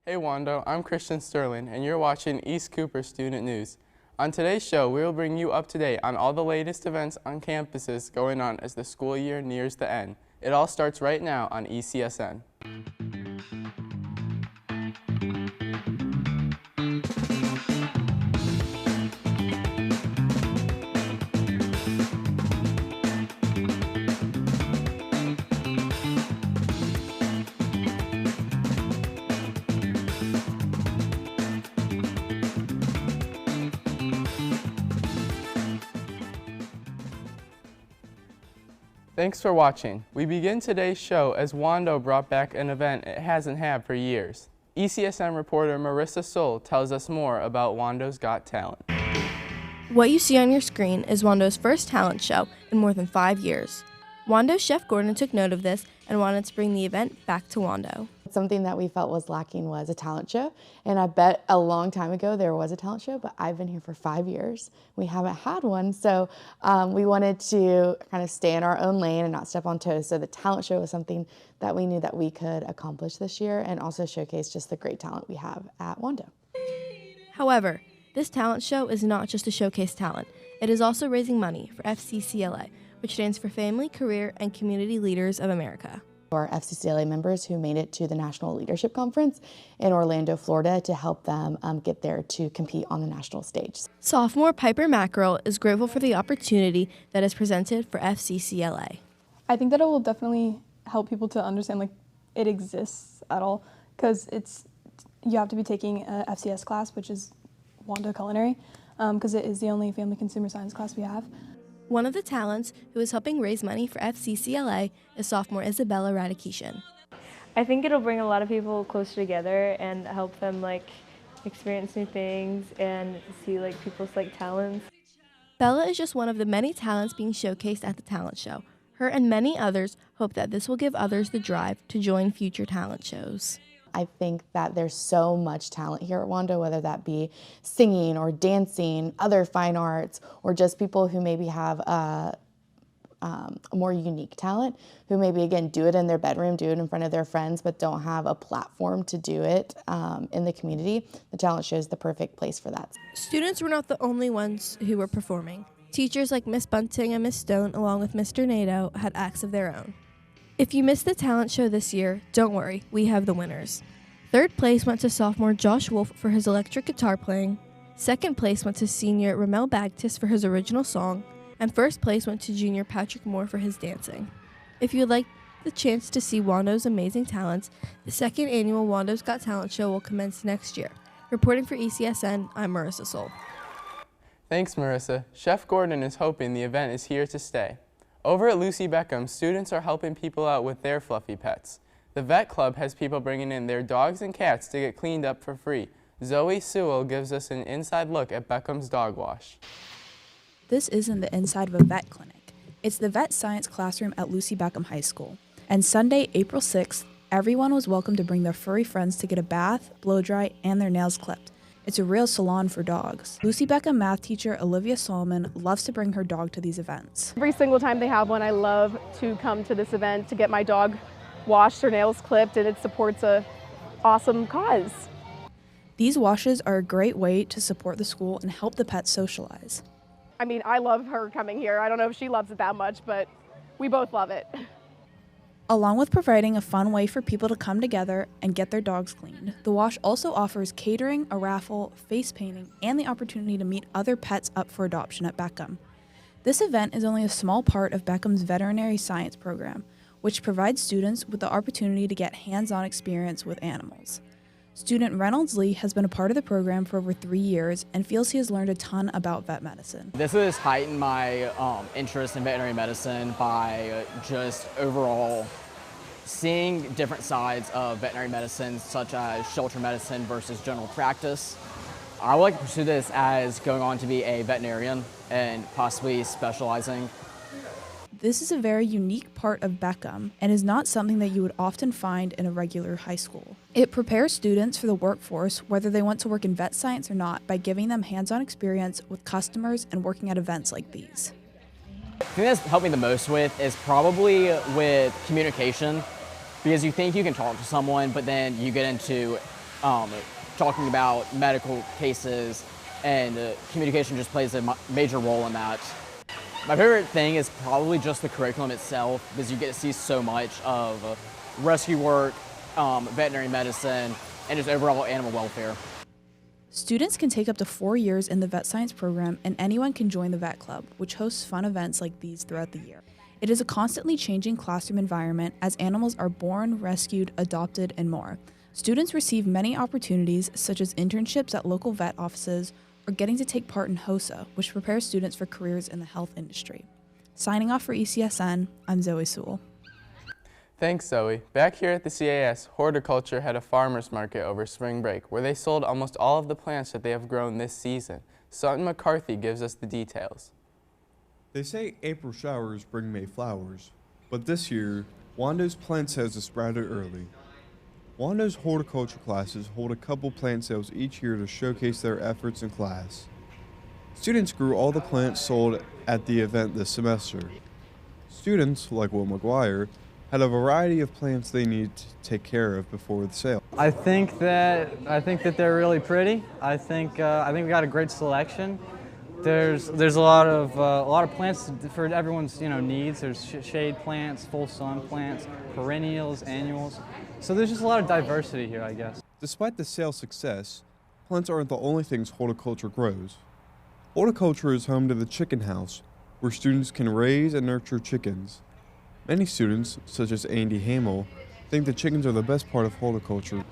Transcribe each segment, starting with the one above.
Hey Wando, I'm Christian Sterling, and you're watching East Cooper Student News. On today's show, we will bring you up to date on all the latest events on campuses going on as the school year nears the end. It all starts right now on ECSN. Thanks for watching. We begin today's show as Wando brought back an event it hasn't had for years. ECSN reporter Marissa Soul tells us more about Wando's Got Talent. What you see on your screen is Wando's first talent show in more than 5 years. Wando's Chef Gordon took note of this and wanted to bring the event back to Wando. Something that we felt was lacking was a talent show, and I bet a long time ago there was a talent show, but I've been here for 5 years. We haven't had one, so we wanted to kind of stay in our own lane and not step on toes, so the talent show was something that we knew that we could accomplish this year and also showcase just the great talent we have at Wando. However, this talent show is not just to showcase talent. It is also raising money for FCCLA, which stands for Family, Career, and Community Leaders of America. Our FCCLA members who made it to the National Leadership Conference in Orlando, Florida to help them get there to compete on the national stage. Sophomore Piper Mackerel is grateful for the opportunity that is presented for FCCLA. I think that it will definitely help people to understand it exists at all, because you have to be taking a FCS class, which is Wando Culinary, because it is the only family consumer science class we have. One of the talents who is helping raise money for FCCLA is sophomore Isabella Radikishan. I think it'll bring a lot of people closer together and help them experience new things and see people's talents. Bella is just one of the many talents being showcased at the talent show. Her and many others hope that this will give others the drive to join future talent shows. I think that there's so much talent here at Wando, whether that be singing or dancing, other fine arts, or just people who maybe have a more unique talent, who maybe, again, do it in their bedroom, do it in front of their friends, but don't have a platform to do it in the community. The talent show is the perfect place for that. Students were not the only ones who were performing. Teachers like Miss Bunting and Miss Stone, along with Mr. Nato, had acts of their own. If you missed the talent show this year, don't worry, we have the winners. Third place went to sophomore Josh Wolf for his electric guitar playing. Second place went to senior Ramel Bagtis for his original song. And first place went to junior Patrick Moore for his dancing. If you'd like the chance to see Wando's amazing talents, the second annual Wando's Got Talent show will commence next year. Reporting for ECSN, I'm Marissa Soul. Thanks, Marissa. Chef Gordon is hoping the event is here to stay. Over at Lucy Beckham, students are helping people out with their fluffy pets. The Vet Club has people bringing in their dogs and cats to get cleaned up for free. Zoe Sewell gives us an inside look at Beckham's dog wash. This isn't the inside of a vet clinic. It's the vet science classroom at Lucy Beckham High School. And Sunday, April 6th, everyone was welcome to bring their furry friends to get a bath, blow dry, and their nails clipped. It's a real salon for dogs. Lucy Beckham math teacher Olivia Solomon loves to bring her dog to these events. Every single time they have one, I love to come to this event to get my dog washed, her nails clipped, and it supports a awesome cause. These washes are a great way to support the school and help the pets socialize. I mean, I love her coming here. I don't know if she loves it that much, but we both love it. Along with providing a fun way for people to come together and get their dogs cleaned, the wash also offers catering, a raffle, face painting, and the opportunity to meet other pets up for adoption at Beckham. This event is only a small part of Beckham's veterinary science program, which provides students with the opportunity to get hands-on experience with animals. Student Reynolds Lee has been a part of the program for over 3 years and feels he has learned a ton about vet medicine. This has heightened my interest in veterinary medicine by just overall seeing different sides of veterinary medicine, such as shelter medicine versus general practice. I would like to pursue this as going on to be a veterinarian and possibly specializing. This is a very unique part of Beckham and is not something that you would often find in a regular high school. It prepares students for the workforce, whether they want to work in vet science or not, by giving them hands-on experience with customers and working at events like these. The thing that's helped me the most with is probably with communication, because you think you can talk to someone, but then you get into talking about medical cases, and communication just plays a major role in that. My favorite thing is probably just the curriculum itself, because you get to see so much of rescue work, veterinary medicine, and just overall animal welfare. Students can take up to 4 years in the vet science program, and anyone can join the vet club, which hosts fun events like these throughout the year. It is a constantly changing classroom environment as animals are born, rescued, adopted, and more. Students receive many opportunities, such as internships at local vet offices or getting to take part in HOSA, which prepares students for careers in the health industry. Signing off for ECSN, I'm Zoe Sewell. Thanks, Zoe. Back here at the CAS, Horticulture had a farmer's market over spring break where they sold almost all of the plants that they have grown this season. Sutton McCarthy gives us the details. They say April showers bring May flowers, but this year, Wando's plant sales have sprouted early. Wando's horticulture classes hold a couple plant sales each year to showcase their efforts in class. Students grew all the plants sold at the event this semester. Students, like Will McGuire, had a variety of plants they need to take care of before the sale. I think that they're really pretty. I think we got a great selection. There's a lot of plants for everyone's needs. There's shade plants, full sun plants, perennials, annuals. So there's just a lot of diversity here, I guess. Despite the sales success, plants aren't the only things horticulture grows. Horticulture is home to the chicken house, where students can raise and nurture chickens. Many students, such as Andy Hamel, think the chickens are the best part of horticulture.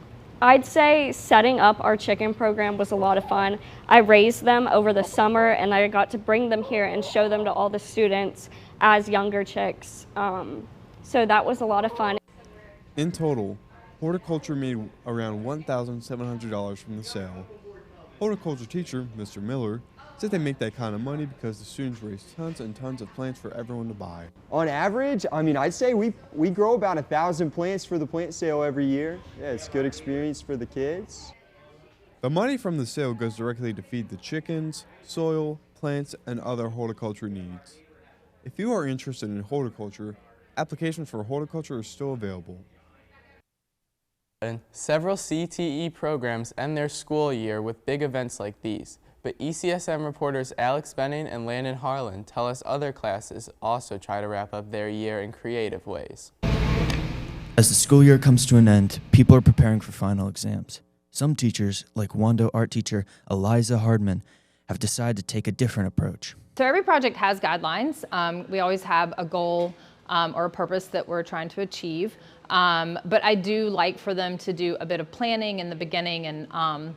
I'd say setting up our chicken program was a lot of fun. I raised them over the summer and I got to bring them here and show them to all the students as younger chicks. So that was a lot of fun. In total, horticulture made around $1,700 from the sale. Horticulture teacher, Mr. Miller, said they make that kind of money because the students raise tons and tons of plants for everyone to buy. On average, I'd say we grow about 1,000 plants for the plant sale every year. Yeah, it's a good experience for the kids. The money from the sale goes directly to feed the chickens, soil, plants, and other horticulture needs. If you are interested in horticulture, applications for horticulture are still available. Several CTE programs end their school year with big events like these. But ECSN reporters Alex Benning and Landon Harlan tell us other classes also try to wrap up their year in creative ways. As the school year comes to an end, people are preparing for final exams. Some teachers, like Wando art teacher Eliza Hardman, have decided to take a different approach. So every project has guidelines. We always have a goal or a purpose that we're trying to achieve. But I do like for them to do a bit of planning in the beginning, and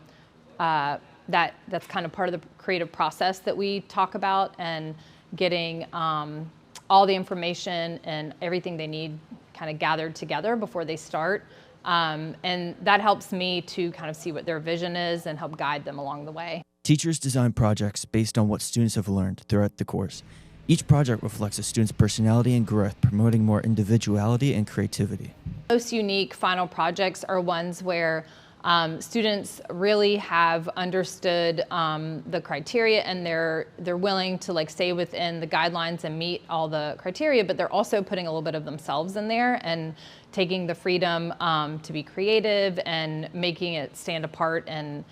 that's kind of part of the creative process that we talk about, and getting all the information and everything they need kind of gathered together before they start. And that helps me to kind of see what their vision is and help guide them along the way. Teachers design projects based on what students have learned throughout the course. Each project reflects a student's personality and growth, promoting more individuality and creativity. Most unique final projects are ones where students really have understood the criteria, and they're willing to stay within the guidelines and meet all the criteria, but they're also putting a little bit of themselves in there and taking the freedom to be creative and making it stand apart. And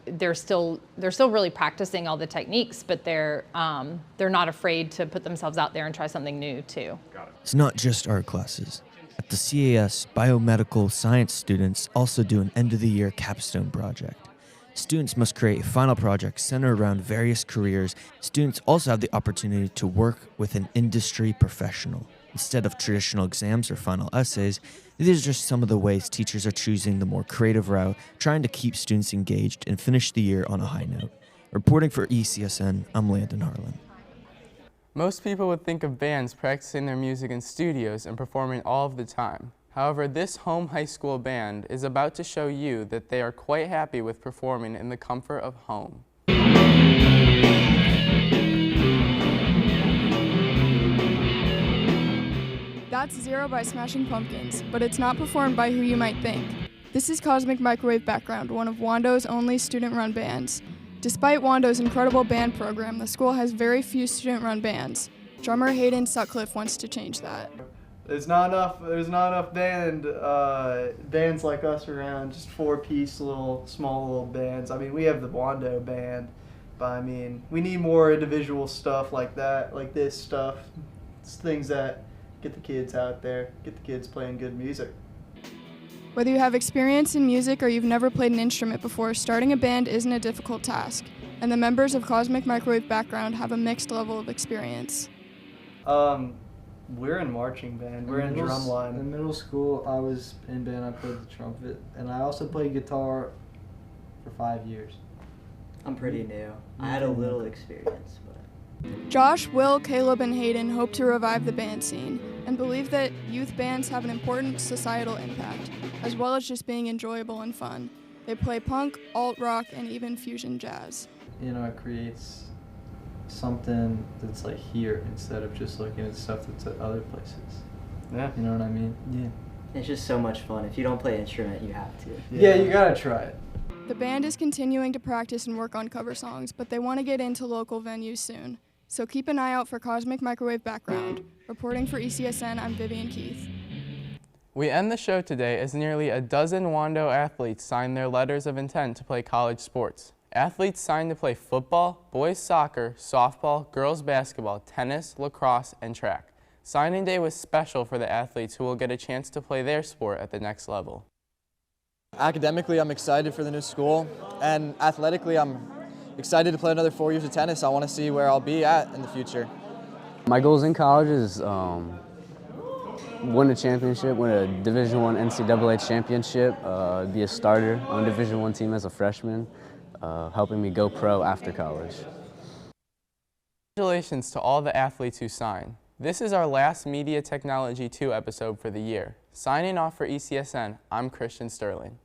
they're still really practicing all the techniques, but they're not afraid to put themselves out there and try something new too. It's not just art classes. At the CAS, biomedical science students also do an end-of-the-year capstone project. Students must create a final project centered around various careers. Students also have the opportunity to work with an industry professional. Instead of traditional exams or final essays, these are just some of the ways teachers are choosing the more creative route, trying to keep students engaged and finish the year on a high note. Reporting for ECSN, I'm Landon Harlan. Most people would think of bands practicing their music in studios and performing all of the time. However, this home high school band is about to show you that they are quite happy with performing in the comfort of home. That's Zero by Smashing Pumpkins, but it's not performed by who you might think. This is Cosmic Microwave Background, one of Wando's only student-run bands. Despite Wando's incredible band program, the school has very few student-run bands. Drummer Hayden Sutcliffe wants to change that. There's not enough bands like us around. Just 4-piece small little bands. I mean, we have the Wando band, but I mean, we need more individual stuff like that, like this stuff. It's things that get the kids out there, get the kids playing good music. Whether you have experience in music or you've never played an instrument before, starting a band isn't a difficult task, and the members of Cosmic Microwave Background have a mixed level of experience. We're in marching band. We're in drumline. In middle school, I was in band. I played the trumpet, and I also played guitar for 5 years. I'm pretty new. I had a little experience, but... Josh, Will, Caleb, and Hayden hope to revive the band scene and believe that youth bands have an important societal impact, as well as just being enjoyable and fun. They play punk, alt-rock, and even fusion jazz. You know, it creates something that's like here instead of just looking at stuff that's at other places. Yeah. You know what I mean? Yeah. It's just so much fun. If you don't play an instrument, you have to. Yeah, you gotta try it. The band is continuing to practice and work on cover songs, but they want to get into local venues soon. So keep an eye out for Cosmic Microwave Background. Reporting for ECSN, I'm Vivian Keith. We end the show today as nearly a dozen Wando athletes signed their letters of intent to play college sports. Athletes signed to play football, boys soccer, softball, girls basketball, tennis, lacrosse, and track. Signing day was special for the athletes who will get a chance to play their sport at the next level. Academically, I'm excited for the new school, and athletically, I'm excited to play another 4 years of tennis. I want to see where I'll be at in the future. My goals in college is win a championship, win a Division I NCAA championship, be a starter on a Division I team as a freshman, helping me go pro after college. Congratulations to all the athletes who signed. This is our last Media Technology 2 episode for the year. Signing off for ECSN, I'm Christian Sterling.